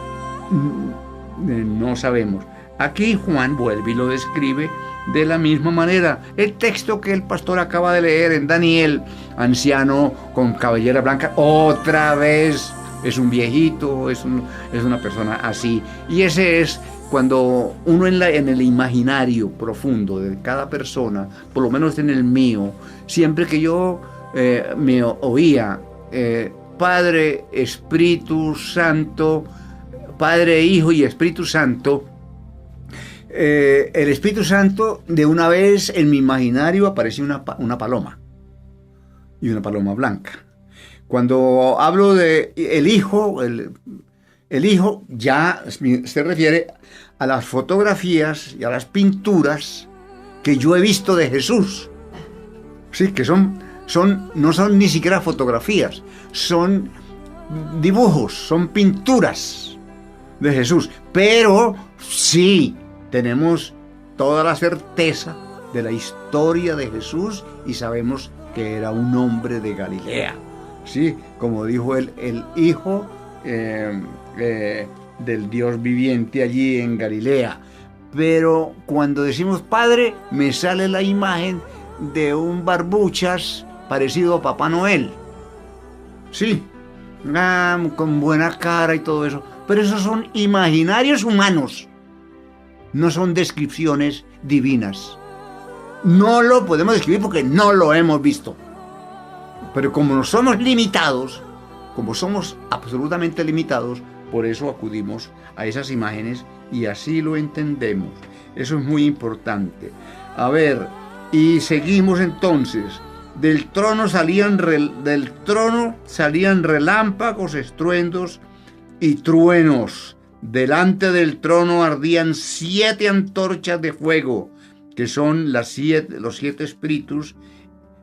no sabemos. Aquí Juan vuelve y lo describe de la misma manera. El texto que el pastor acaba de leer en Daniel, anciano con cabellera blanca, otra vez es un viejito, es una persona así. Y ese es cuando uno en el imaginario profundo de cada persona, por lo menos en el mío, siempre que yo me oía Padre, Espíritu Santo, Padre, Hijo y Espíritu Santo, el Espíritu Santo, de una vez en mi imaginario apareció una paloma, y una paloma blanca. Cuando hablo de el Hijo, el Hijo ya se refiere a las fotografías y a las pinturas que yo he visto de Jesús. Sí, que no son ni siquiera fotografías, son dibujos, son pinturas de Jesús. Pero sí, tenemos toda la certeza de la historia de Jesús y sabemos que era un hombre de Galilea. Sí, como dijo el Hijo del Dios viviente allí en Galilea. Pero cuando decimos Padre, me sale la imagen de un barbuchas parecido a Papá Noel. Sí, con buena cara y todo eso. Pero esos son imaginarios humanos. No son descripciones divinas. No lo podemos describir porque no lo hemos visto. Pero como no somos limitados, como somos absolutamente limitados, por eso acudimos a esas imágenes y así lo entendemos. Eso es muy importante. A ver, y seguimos entonces. Del trono salían relámpagos, estruendos y truenos. Delante del trono ardían 7 antorchas de fuego, que son los 7 espíritus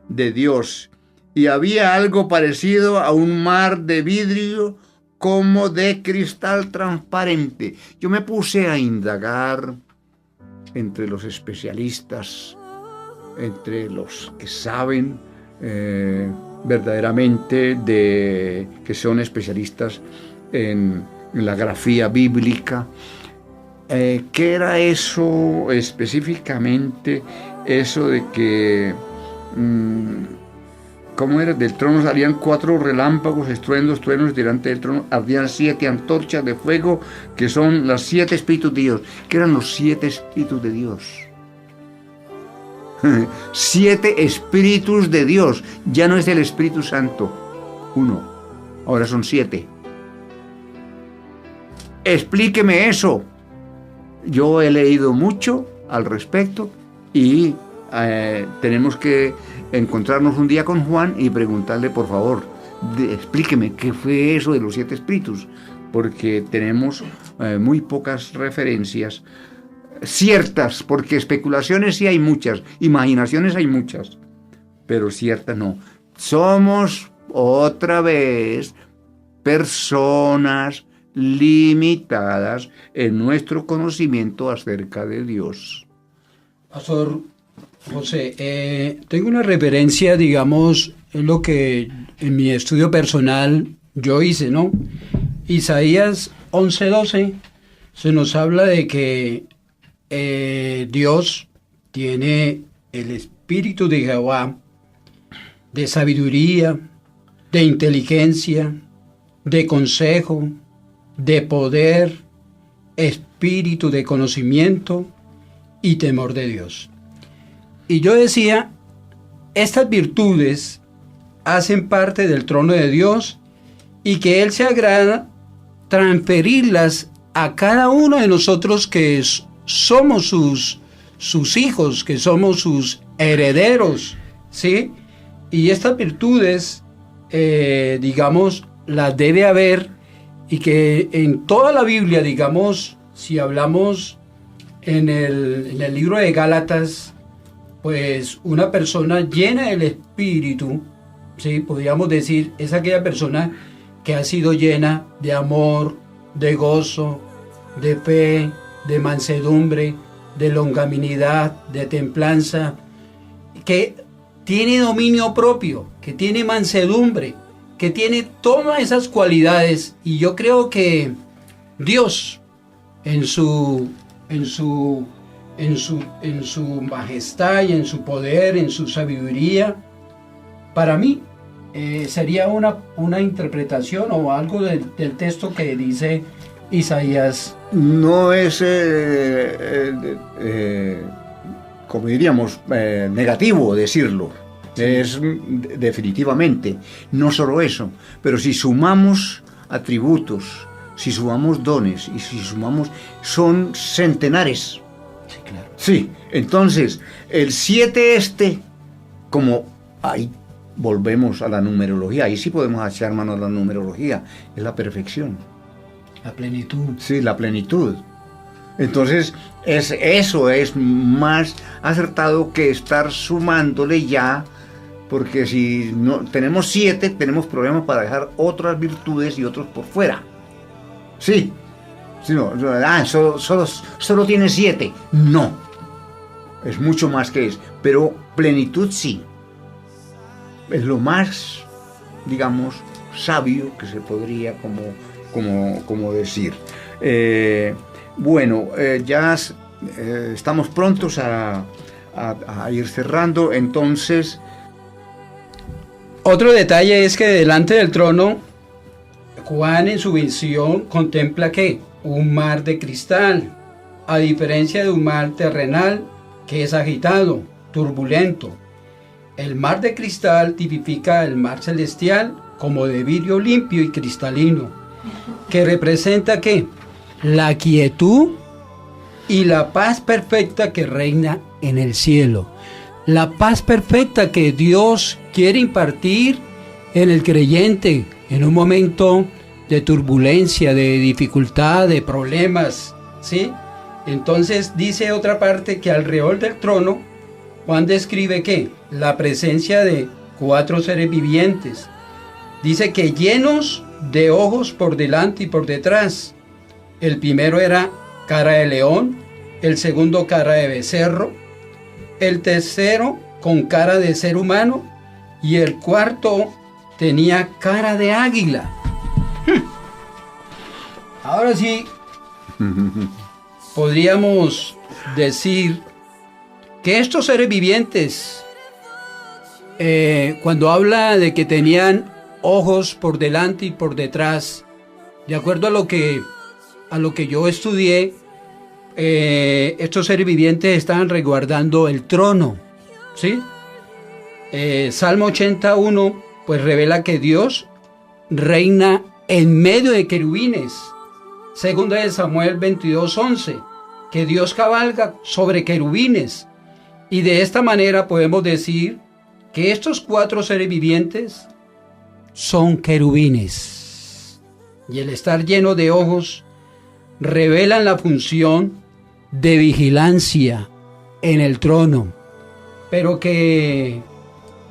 de Dios. Y había algo parecido a un mar de vidrio como de cristal transparente. Yo me puse a indagar entre los especialistas, entre los que saben verdaderamente que son especialistas en la grafía bíblica. ¿Qué era eso específicamente? Eso de que ¿cómo era? Del trono salían 4 relámpagos, estruendos, truenos, delante del trono ardían 7 antorchas de fuego, que son los 7 espíritus de Dios. ¿Qué eran los 7 espíritus de Dios? 7 espíritus de Dios. Ya no es el Espíritu Santo 1, ahora son 7. Explíqueme eso. Yo he leído mucho al respecto y tenemos que encontrarnos un día con Juan y preguntarle, por favor, explíqueme qué fue eso de los 7 espíritus, porque tenemos muy pocas referencias ciertas, porque especulaciones sí hay muchas, imaginaciones hay muchas, pero ciertas no. Somos otra vez personas limitadas en nuestro conocimiento acerca de Dios. Pastor José, tengo una referencia, digamos, en lo que en mi estudio personal yo hice, ¿no? Isaías 11:12 se nos habla de que Dios tiene el espíritu de Jehová, de sabiduría, de inteligencia, de consejo, de poder, espíritu de conocimiento y temor de Dios. Y yo decía, estas virtudes hacen parte del trono de Dios y que Él se agrada transferirlas a cada uno de nosotros que somos sus hijos, que somos sus herederos, ¿sí? Y estas virtudes, digamos, las debe haber, y que en toda la Biblia, digamos, si hablamos en el libro de Gálatas, pues una persona llena del Espíritu, ¿sí? Podríamos decir, es aquella persona que ha sido llena de amor, de gozo, de fe, de mansedumbre, de longanimidad, de templanza, que tiene dominio propio, que tiene mansedumbre, que tiene todas esas cualidades. Y yo creo que Dios, en su majestad y en su poder, en su sabiduría, para mí sería una interpretación o algo del texto que dice Isaías. No es, como diríamos, negativo decirlo. Sí. Es definitivamente, no solo eso, pero si sumamos atributos, si sumamos dones y si sumamos, son centenares. Sí, claro. Sí, entonces, el 7 como ahí volvemos a la numerología, ahí sí podemos echar mano a la numerología, es la perfección. La plenitud. Sí, la plenitud. Entonces, eso es más acertado que estar sumándole ya, porque si no tenemos 7, tenemos problemas para dejar otras virtudes y otros por fuera. Sí. Sí, no, solo tiene 7. No. Es mucho más que eso. Pero plenitud sí. Es lo más, digamos, sabio que se podría como decir. Bueno, ya estamos prontos a ir cerrando, entonces. Otro detalle es que delante del trono, Juan en su visión contempla ¿qué? Un mar de cristal, a diferencia de un mar terrenal que es agitado, turbulento. El mar de cristal tipifica el mar celestial como de vidrio limpio y cristalino, que representa ¿qué? La quietud y la paz perfecta que reina en el cielo. La paz perfecta que Dios quiere impartir en el creyente en un momento de turbulencia, de dificultad, de problemas, ¿sí? Entonces dice otra parte que alrededor del trono, Juan describe ¿qué? La presencia de 4 seres vivientes. Dice que llenos de ojos por delante y por detrás. El primero era cara de león, el segundo cara de becerro, el tercero con cara de ser humano y el cuarto tenía cara de águila. Ahora sí, podríamos decir que estos seres vivientes, cuando habla de que tenían ojos por delante y por detrás, de acuerdo a lo que yo estudié, estos seres vivientes estaban resguardando el trono, ¿sí? Salmo 81 pues revela que Dios reina en medio de querubines. Segunda de Samuel 22:11, que Dios cabalga sobre querubines. Y de esta manera podemos decir que estos 4 seres vivientes son querubines. Y el estar lleno de ojos revelan la función de vigilancia en el trono. Pero que,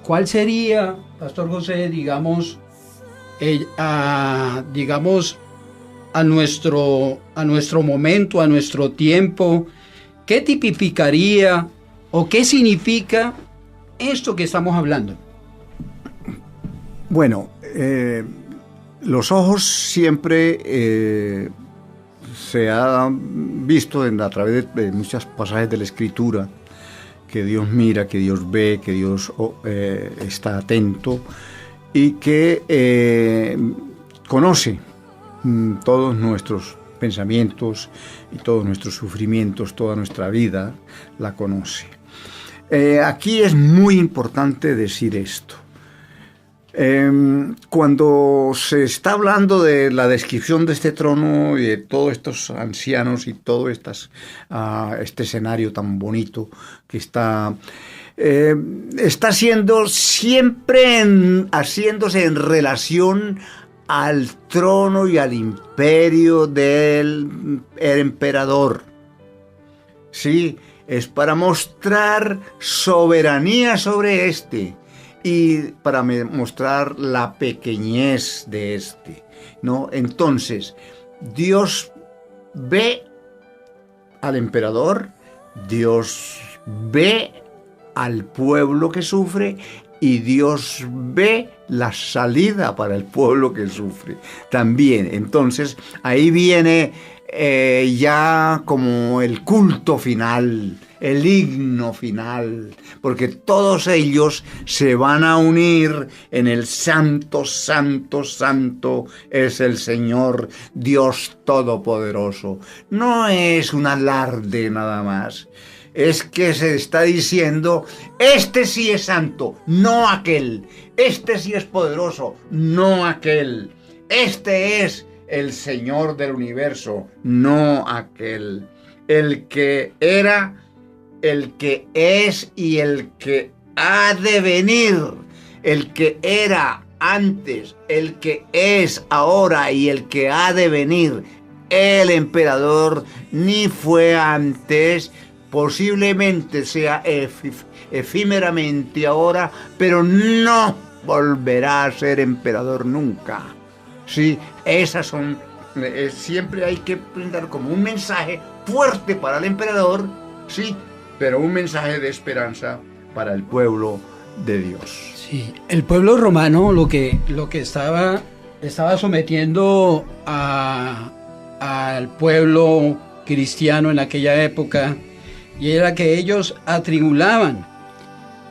¿cuál sería, Pastor José, digamos, a nuestro momento, a nuestro tiempo, qué tipificaría o qué significa esto que estamos hablando? Bueno, los ojos siempre se ha visto a través de muchos pasajes de la Escritura que Dios mira, que Dios ve, que Dios está atento y que conoce todos nuestros pensamientos y todos nuestros sufrimientos, toda nuestra vida la conoce. Aquí es muy importante decir esto. Cuando se está hablando de la descripción de este trono y de todos estos ancianos y todo este escenario tan bonito que está siendo siempre haciéndose en relación al trono y al imperio del emperador. Sí, es para mostrar soberanía sobre este y para mostrar la pequeñez de este, ¿no? Entonces, Dios ve al emperador, Dios ve al pueblo que sufre y Dios ve la salida para el pueblo que sufre también. Entonces, ahí viene ya como el culto final, el himno final, porque todos ellos se van a unir en el santo, santo, santo es el Señor Dios Todopoderoso. No es un alarde nada más, es que se está diciendo, este sí es santo, no aquel, este sí es poderoso, no aquel, este es el Señor del universo, no aquel, el que era, el que es y el que ha de venir, el que era antes, el que es ahora y el que ha de venir. El emperador ni fue antes, posiblemente sea efímeramente ahora, pero no volverá a ser emperador nunca. Sí, esas son, siempre hay que brindar como un mensaje fuerte para el emperador, sí, pero un mensaje de esperanza para el pueblo de Dios. Sí, el pueblo romano lo que estaba sometiendo al pueblo cristiano en aquella época, y era que ellos atribulaban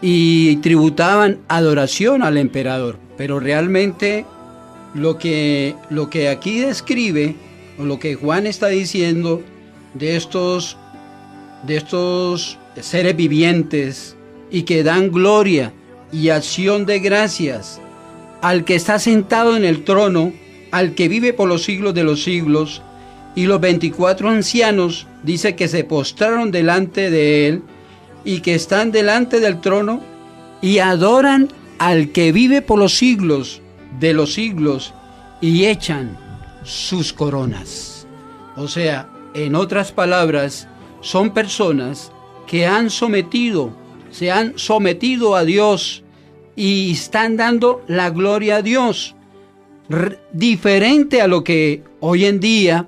y tributaban adoración al emperador, pero realmente lo que aquí describe, o lo que Juan está diciendo de estos seres vivientes y que dan gloria y acción de gracias al que está sentado en el trono, al que vive por los siglos de los siglos, y los 24 ancianos dice que se postraron delante de él y que están delante del trono y adoran al que vive por los siglos de los siglos y echan sus coronas. O sea, en otras palabras, son personas que se han sometido a Dios y están dando la gloria a Dios. Diferente a lo que hoy en día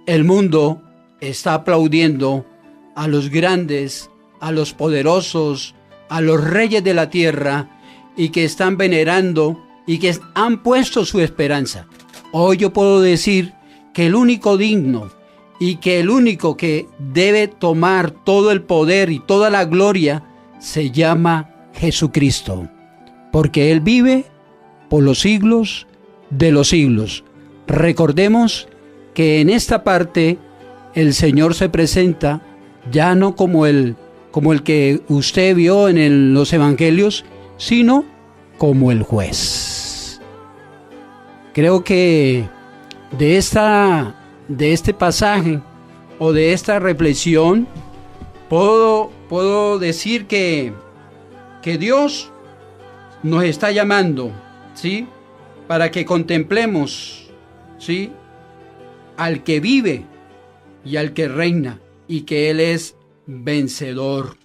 el mundo está aplaudiendo a los grandes, a los poderosos, a los reyes de la tierra, y que están venerando y que han puesto su esperanza. Hoy yo puedo decir que el único digno y que el único que debe tomar todo el poder y toda la gloria se llama Jesucristo, porque Él vive por los siglos de los siglos. Recordemos que en esta parte el Señor se presenta ya no como el que usted vio en los evangelios, sino como el juez. Creo que de este pasaje o de esta reflexión puedo decir que Dios nos está llamando, ¿sí?, para que contemplemos, ¿sí?, al que vive y al que reina, y que Él es vencedor,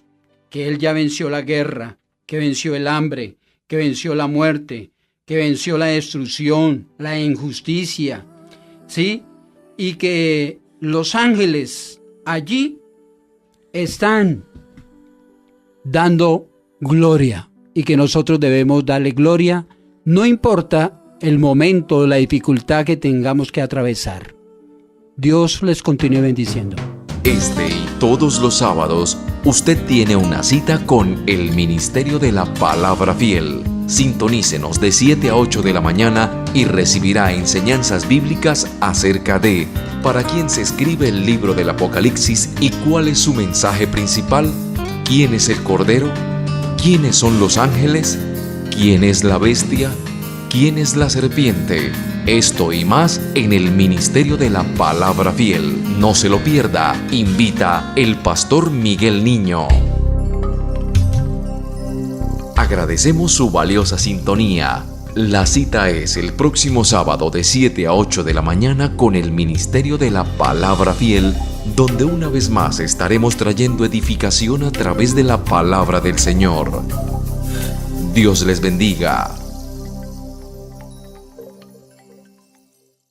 que Él ya venció la guerra, que venció el hambre, que venció la muerte, que venció la destrucción, la injusticia, ¿sí? Y que los ángeles allí están dando gloria, y que nosotros debemos darle gloria, no importa el momento, la dificultad que tengamos que atravesar. Dios les continúe bendiciendo. Este y todos los sábados, usted tiene una cita con el Ministerio de la Palabra Fiel. Sintonícenos de 7 a 8 de la mañana y recibirá enseñanzas bíblicas acerca de para quién se escribe el libro del Apocalipsis y cuál es su mensaje principal, quién es el Cordero, quiénes son los ángeles, quién es la bestia, quién es la serpiente. Esto y más en el Ministerio de la Palabra Fiel. No se lo pierda. Invita el pastor Miguel Niño. Agradecemos su valiosa sintonía. La cita es el próximo sábado de 7 a 8 de la mañana con el Ministerio de la Palabra Fiel, donde una vez más estaremos trayendo edificación a través de la palabra del Señor. Dios les bendiga.